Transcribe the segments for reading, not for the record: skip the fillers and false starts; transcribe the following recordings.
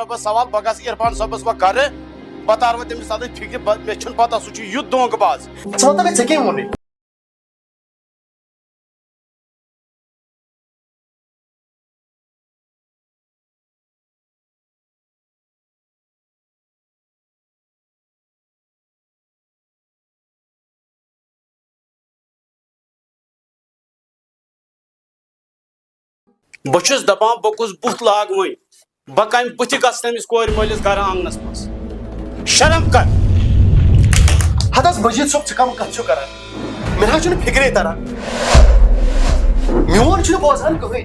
सबस सवाल बह गस इरफान सबस वो गर बह तार तमिस तथ फिक्र मे पता सह युद्ध दोंकबाज े वोन बहुस दपान बह कुस बुत लाग वन बह कम बुथ गस तमिस कोर मलिस गर आंगनस मज शर्म कर हदस मजीद सोब कम कत कर मे फिक्रे तरह मोन बोजान कहें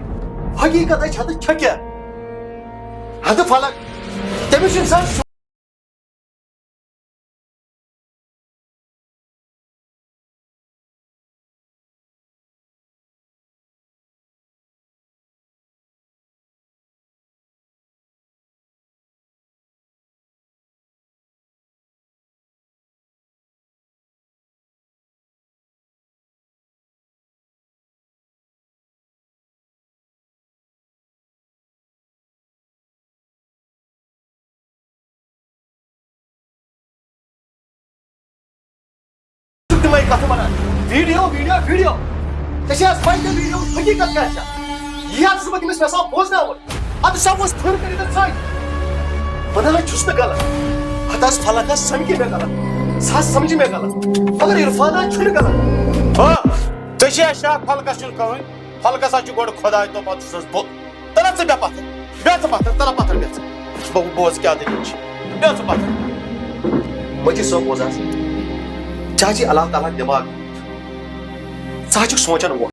हकीकत हद क्या हद फलक तमिस इंसान कत one video video video video हकीकत क्या यह तमिस मे बोजन अद सब थर कर बह गलत हद फलक समझ मे गलत सह समझ मे गलत मगर इरफान गलत शाह फलकस कहें फलकस गो खुदा तो पे बुत तल बे पथर तल पथर बोज क्या दलील बे पथर मजीद सोब बोज चाची अल्लाह ताला दिमाग सह सोचान वो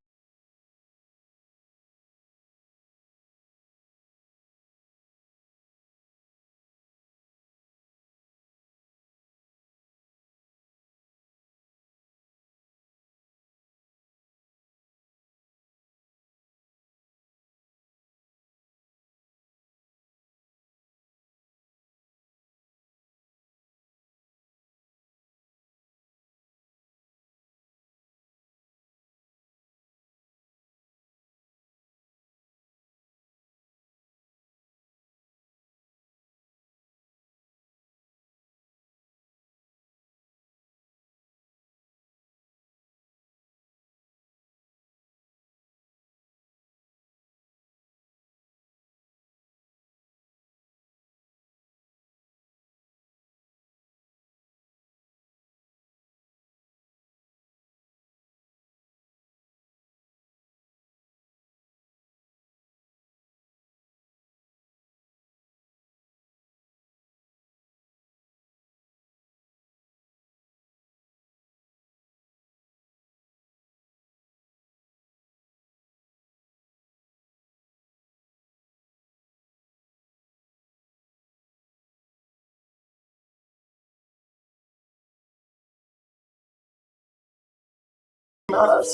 नाराज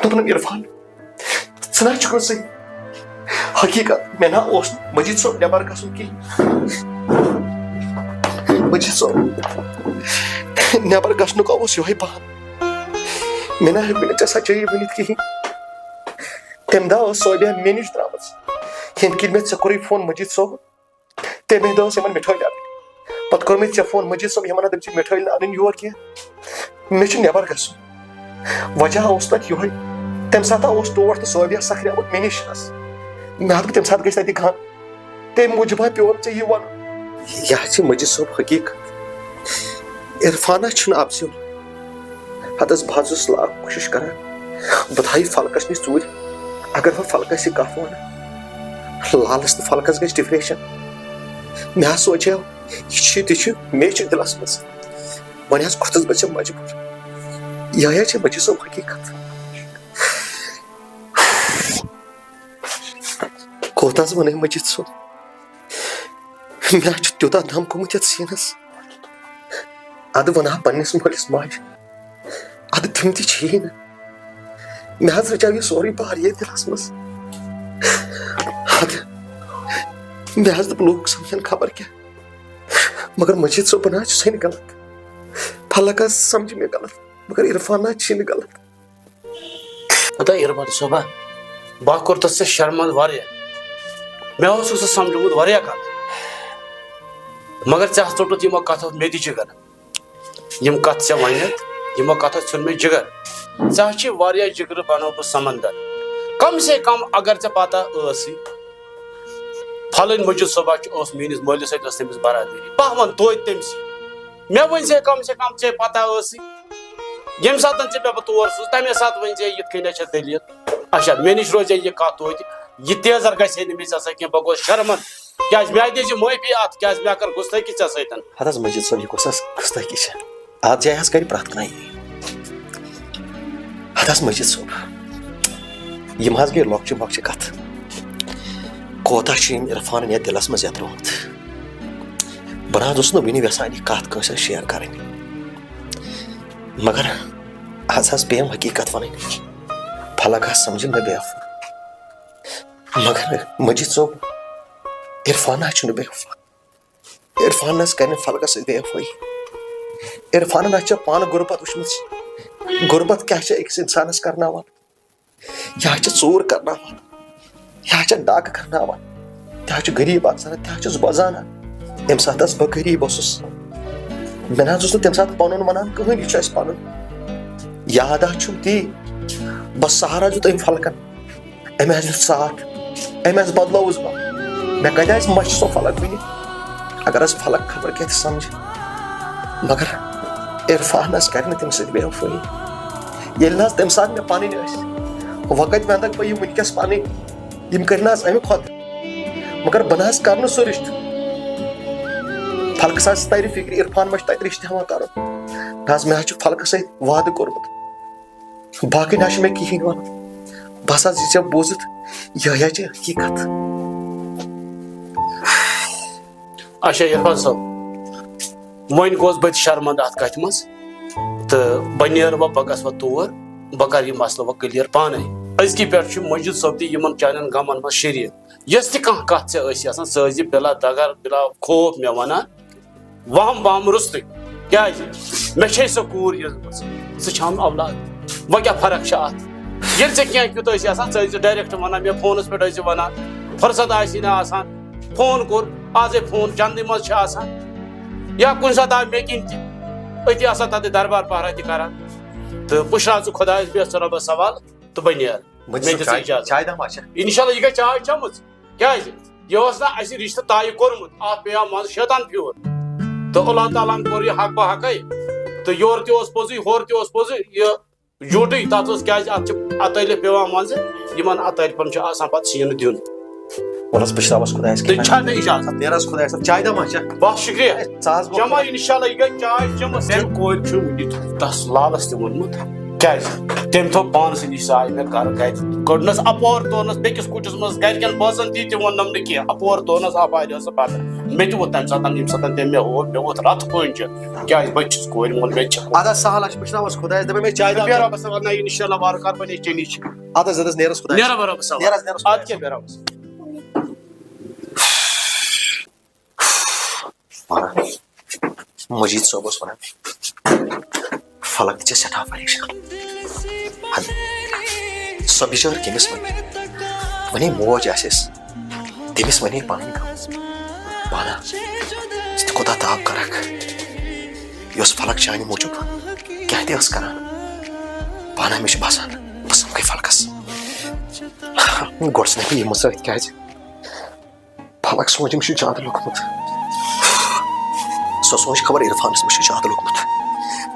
दोपन इरफान सना सही हकीकत मे ना मजीद सोब नबर गसन कह मजीद सोब नबर गसन ये बहान मे ना हे सच्चाई वन कहें तम दह सोबिया मे नश द्राम ये मे कोर फोन मजीद सोब तमे दह मिठाई अन पे कोर मे फोन मजीद सोब यमन दप मिठाई अन योर कह मे नबर गसन वजह ये तम सात तोर तो सोबिया सखरियामुत मे नश मे तम सात गई तह तम मूजूब पे ये वन यह मजीद सोब हकीकत इरफाना अफसर हदस बह लाख कोशिश कर बह थाई फलकस नश चूर अगर वह फलकस कत वन लालस तो फलकस गई डिप्रेशन मे सोचो यह मे दिलस मज वन खुदस बह मजबूर यह मजीद सोब हकीकत कोत वन मजीद सोब मे तूत दम गोमुत ये सीनस अद वन पन्निस मलिस माज अद तम ती मे रचा यह सोरे बार ये दिलस मज मे दप लोग समझन खबर क्या मगर मजीद सोबन सन गलत फलकस समझ मे गलत मगर इरफाना गलत खुदा इरफान सोबा बह कोर तस शर्मंद वारिया मे समझमुत वारिया कत मगर चे चोटुत यमो कथो मे दी जिगर यम कथ से वनित यमो कथो छुन मे जिगर चे वारिया जिगर बनो बह समंदर कम से कम अगर चे पता ऐसी फलन मजिद सोबा मेनिस मलिस तमिस बरादरी बह वन तो तमसी मे वन से कम चे पता ऐसी यम सात चे बह तौर सू तमे सात वन ये ये दलील अच्छा मे नश रोजे यह कत तो यह तेजर गि मे कह बह गो शर्मन क्या मे दी माफी अत क्या मे कर गुस्तकी ऐ सत हद मजिद सोब यह गुस्तकी अत जाए कर प्रथ कह हद मजिद सोब यम गई लॉक्चि मॉक्चि कथ कोता इरफान ये दिलस मज यत्रोत बह वन यसान यह कत शेयर कर मगर आज पेम हकीकत वन फलक समझ मे बेवफा मगर मजिद सोब इरफान बेवफा इरफान कर फलक सत बेवफाई इरफान पान गुरबत वुचम गुरबत क्या अकिस इंसानस करना यह चूर करना यह डाक करना यह गरीब आसान यह बजाना यम सात बह गरीब मे ना तम सात पन वन कहें यह पन याद ती बस सहारा दुत अम फलकन अम साथ अम बदलोस बह मे कत मच सो फलक वन अगर फलक खबर क्या समझ मगर इरफान कर तम बेवफाई ये तम सात मे पन वक़्त वंदक बह वनकस पन कर अमे खुद मगर बह कर सो रिश्त फलक तर फिक्र इरफान मा तत रिश्त हेवान कर मे फलक सत वाद कोर्मुत बाकी ना मे कहें वन बस ये बोजित यह हकीकत अच्छा इरफान साहब वन गोस बत शर्मंद अत कथ मज तो बह नीर व बह गस तौर बह कर यह मसल व क्लियर पाने अजकि पे मजिद सोब तम चान गमन मज शरीक यस तह कत सह बिला दगर बिला खौफ मे वन वहम वहम रुस्त क्या मे सो कूर सह औलाद वह क्या फर्क अत ये क्या क्यूत डायरेक्ट वन मे फोनस पे वन फुर्सत ना फोन कोर आज फोन चंद मज या कुछ सात आव मे किन अति तत दरबार पहरा कर तो पुशरा खुदा बेस रबस सवाल तो बह नीर इंशाल्लाह यह गई चाय चमुच क्या यह रिश्त तय कोर्मुत अत पे मज शैतान फ्यूर तो अल्लाह ताला कोर यह हक बहक तो योर पोजु होर पोजु यह झूठे तथ क्या अतलिफ पे मज इन अतलिफन पे सीन दिन बस शुक्रिया जमा इंशाल्लाह यह गई चाय चमस कोर तस लालस तोनमुत क्या तम थो पान नश साय मे कर कड़नस अपोर तोनस बेकिस कुटिस मज गरकन बसन ती वनम न कह अपोर तोनस अपार पता मे वो तम सात तम मे हो मे वो रत पंच क्या बचिस कोर मोल मे सहल खुदा मे चाय इंशाल्लाह वार कर बने चनी नेरस खुदा नेरा बरबस आज के बेरबस मजीद सोब वन फलक सठा परेशान सो बिचार कमिस वन मोज तमिस वन पन पाना कोता ताप करक फलक चानि मूजूब क्या कर पाना मे बसान बह समख फलकस गोस यम क्या फलक सोचम ज्यादा लोकमुत सो सोच खबर इरफान मे ज्यादा लोकमुत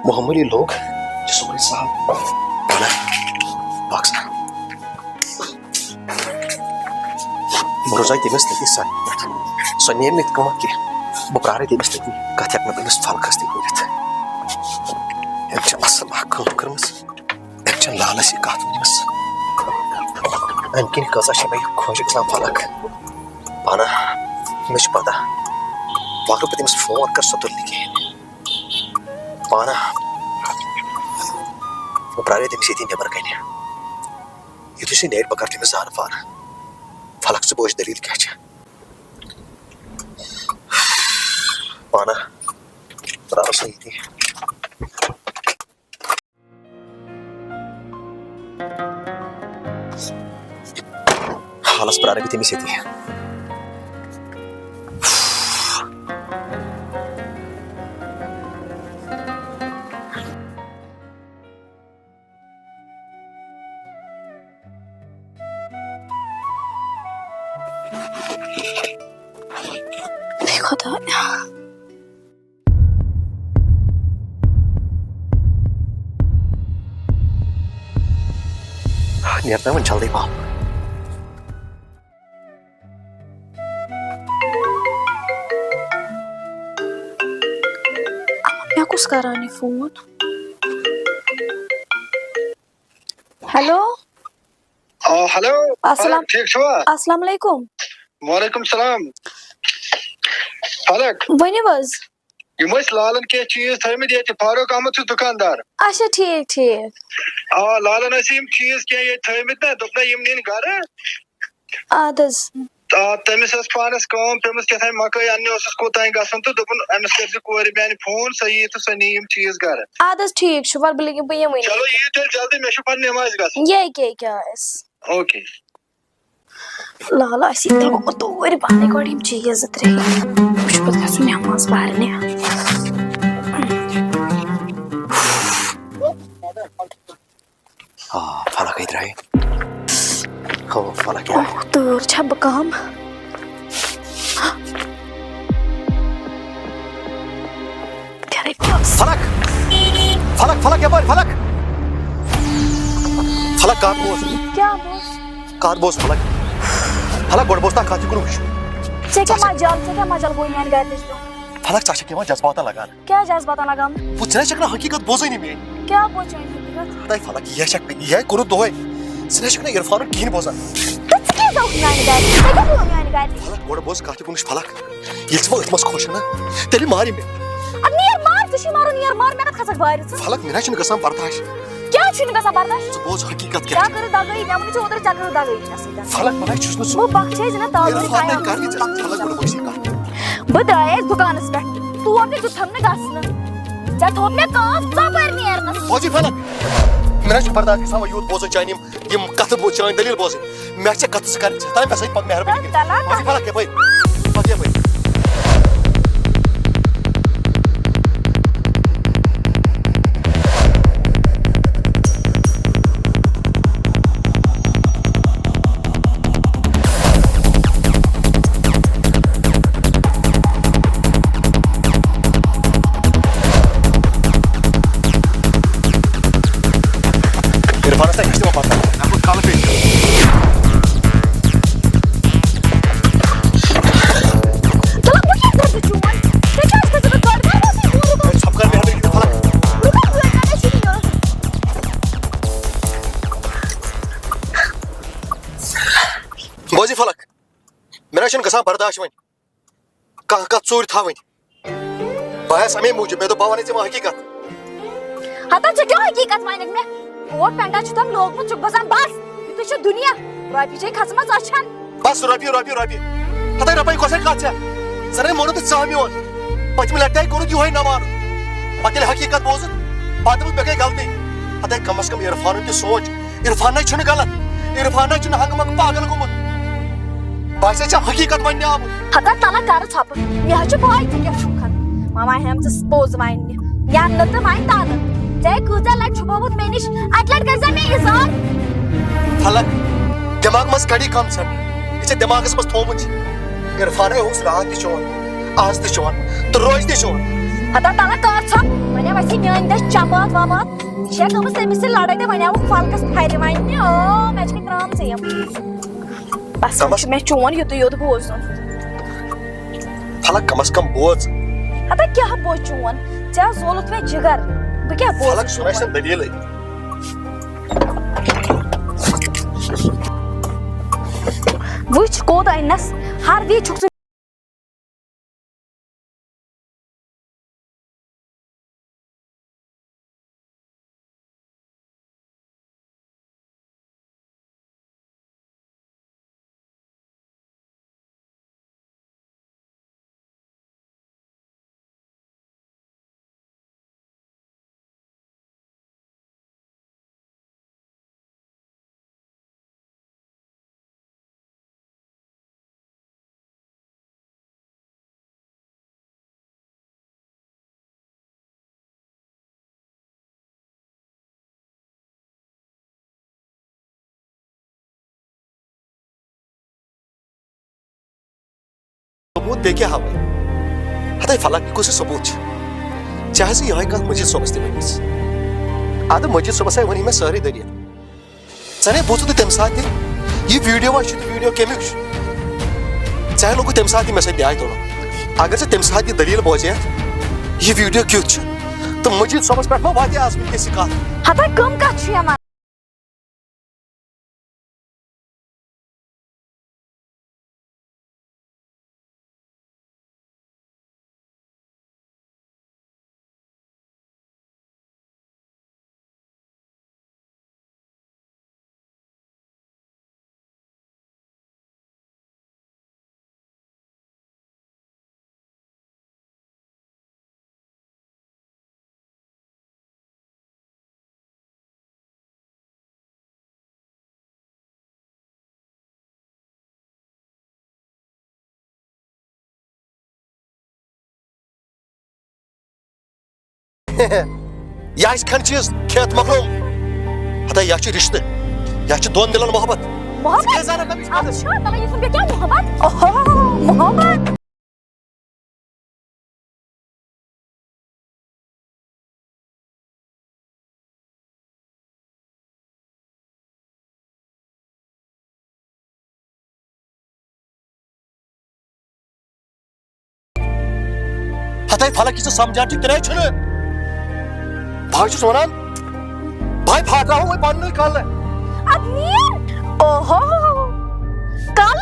मामूली लोग सोरे साहब पाना बक्सा रोजा तमिस लगी सो नीर नीत कम कह बह प्रारे तमिस लगी कत हे तमिस फलकस तरित असल कम कर्म लालस यह कत वनस अम कन कजा मे खुश ग फलक पाना मे पता अगर बह तमिस फोन कर सो तुल कहें पाना बह प्रारे तमिस ये नबर कन युथ सह नेर बह कर तमिस जान पान फलक से बोझ दलील क्या पाना प्राव सही थी हालस प्रारे भी तमिस ये खुदा नेरना वन जल्दी पाओ मैं कुछ करानी फोन हेलो हेलो अस्सलाम ठीक छुआ अस्सलाम वालेकुम वालेकुम सलाम फलक वनी बस यम लालन के चीज थमित ये फारूक अहमद दुकानदार अच्छा ठीक ठीक लालन यम चीज क्या ये थमित ना दोपना यम नीन घर आदस तमिस पानस कम तमिस क्या मकई अन्ने कोतान गसन तो दोपन अमिस कर कोर मैंने फोन सही तो सनी यम चीज घर आदस ठीक शुवर बलिक बयम वनी चलो ये तेल जल्दी मे पन नमाज गसन ये क्या है ओके लाला सी तो तोर पाने कोड़ी चीज त्रे शुपर गसु नमाज पढ़ने फलक इधर है हो फलक क्या है तो छब काम तेरे पास फलक फलक फलक क्या बोल फलक फलक कार बोस क्या बोस कार बोस फलक फलक गोड़ बोस ता खाती करू से क्या मजाल कोई नहीं गए दिस फलक चाचा के वहां जज्बाता लगा क्या जज्बात लगाम वो चले चकना हकीकत बोझ नहीं में क्या बोचो हकीकत ताई फलक ये शक ये करू दोय सने चकना इरफान कीन बोझा क्या जाऊ नहीं गए क्या बोलो नहीं गए फलक गोड़ बोस खाती करू फलक ये सब इतमस खुश ना तेली मारी में अब नियर मार तुझी मारो नियर मार मैं खसक बाहर फलक मेरा चुन कसम बर्दाश्त क्या चुन कसम बर्दाश्त बोझ हकीकत क्या करे दागई मैं मुझे उधर चल रहा दागई ना सीधा फलक मला चुन वो बख्शे जना तालो इरफान ने कर दी फलक गोड़ बोस का बदाए दुकान पे तू अपने दुथम ने गासना जा थोप में काम सबर नियर ना बोझी फलक मेरा चुन बर्दाश्त के साथ यूथ बोझ चाइनिम ये कथ बोझ चाइन दलील बोझ मैं से कथ से कर ताई पैसा पक मेहरबानी बोझी फलक के भाई पक भाई इरफान से किसी को पता है आपको काल पे चलो मुझे कर दे चुवन देखा इसका जब कर दे वो सब कर मेहरबानी की फलक रुको रुको करने शुरू करो बोझी फलक मेरा चुन कसम बर्दाश्त वन का चोर था वन बायस हमें मुझे मैं तो बावाने से हकीकत हता छ क्या हकीकत माइनक में और पेंटा छ तम लोग मुझ बसान बस ये तो दुनिया रॉपी जे खसमस अछन बस रॉपी हता रॉपी कोसे काचा सरे मोनो तो चामियोन पचम लटाई करू दी होय न मार पतले हकीकत बोझ बात में बेके गलती हता कम से कम इरफान की सोच इरफान ने छन गलत इरफान ने छन हंगमक पागल गुमत बासे छ हकीकत वन आप हता तना कर छप मे ह छ भाई के शुखन मामा हम से पोज माइन या नत माइन तान जय कुजा लट छुबोत मेनिश अटलट कर जा में इसान फलक दिमाग मस कड़ी कम सर इसे दिमाग मस थोमुच इरफान है उस रात दिचोन आज दिचोन तो रोज दिचोन हता तना कर छप मने वसी न्यान दस चाबात वाबात शेख हम से मिसे लड़ाई दे मने वो फालकस फायदे माइन ओ मैच के ग्राम से हम बस मैं चोन यो तो बोझ फलक कम से कम बोझ हता क्या बोझ चोन जा जोलत में जिगर बे क्या बोझ फलक सुनाई सन दलील है वुच कोद आइनस हर वी छुक सबूत बे क्या हावे हते फलक कुछ सबूत चाहे से यही कल मजिद सोबस ते वनिस आद मजिद सोबस वनी मैं सारी दरिया चने बोचु तम साथ ये वीडियो वा शुद्ध वीडियो केमिक चाहे लोग तम साथ में से आए दोनों अगर से तम साथ ये दलील बोझे ये वीडियो क्यों तो मजिद सोबस पे वादे आजमी के शिकार हता कम का छिया या इस खन चीज खेत मखलूम हता या रिश्ते या दोन दिलन मोहब्बत मोहब्बत अच्छा तब ये सुन के क्या मोहब्बत ओहो मोहब्बत हता फलक की समझान तेरे छुने भाई छुस वनान भाई फाट रहा हूं वो पानी निकाल ले अदमीन ओहो काल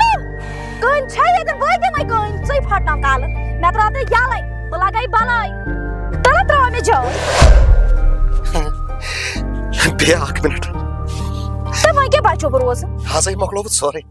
कौन छाया दे भाई दे मैं कौन सही फाटना काल मैं तो आते यालाई तो लगाई बनाई तरह तरह में जाओ बे 1 मिनट तो मैं क्या बाचो बरोस हाँ सही मखलूब सॉरी